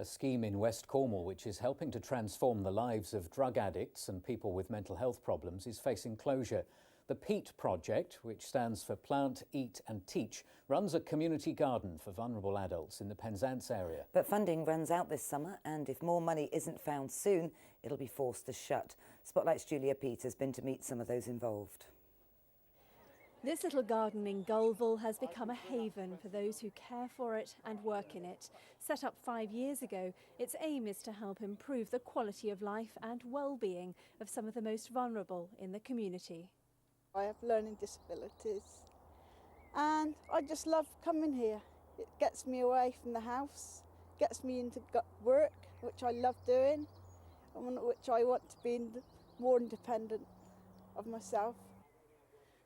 A scheme in West Cornwall which is helping to transform the lives of drug addicts and people with mental health problems is facing closure. The PEAT project, which stands for Plant, Eat and Teach, runs a community garden for vulnerable adults in the Penzance area. But funding runs out this summer, and if more money isn't found soon, it'll be forced to shut. Spotlight's Julia Peat has been to meet some of those involved. This little garden in Gulville has become a haven for those who care for it and work in it. Set up 5 years ago, its aim is to help improve the quality of life and well-being of some of the most vulnerable in the community. I have learning disabilities and I just love coming here. It gets me away from the house, gets me into work, which I love doing, and which I want to be more independent of myself.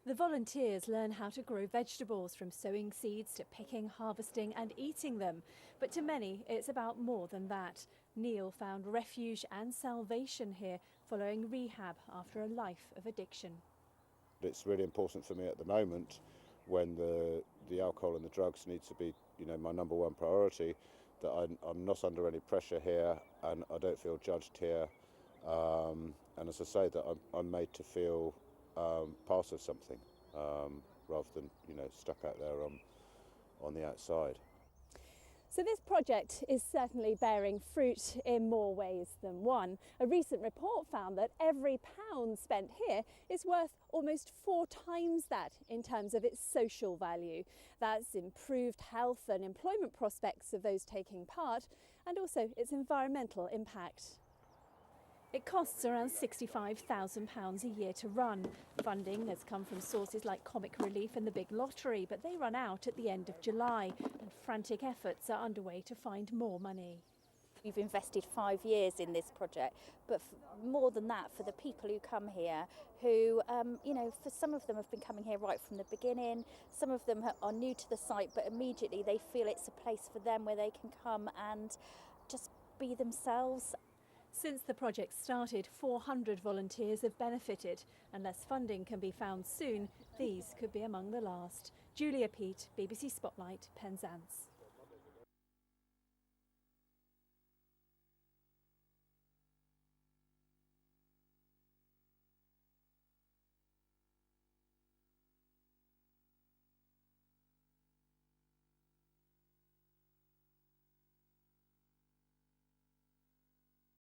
The volunteers learn how to grow vegetables, from sowing seeds to picking, harvesting and eating them. But to many, it's about more than that. Neil found refuge and salvation here following rehab after a life of addiction. It's really important for me at the moment, when the alcohol and the drugs need to be, my number one priority, that I'm not under any pressure here and I don't feel judged here. And as I say, that I'm made to feel part of something, rather than stuck out there on the outside. So this project is certainly bearing fruit in more ways than one. A recent report found that every pound spent here is worth almost 4 times that in terms of its social value. That's improved health and employment prospects of those taking part, and also its environmental impact. It costs around £65,000 a year to run. Funding has come from sources like Comic Relief and the Big Lottery, but they run out at the end of July, and frantic efforts are underway to find more money. We've invested 5 years in this project, but more than that, for the people who come here, who, for some of them have been coming here right from the beginning. Some of them are new to the site, but immediately they feel it's a place for them where they can come and just be themselves. Since the project started, 400 volunteers have benefited. Unless funding can be found soon, these could be among the last. Julia Peat, BBC Spotlight, Penzance.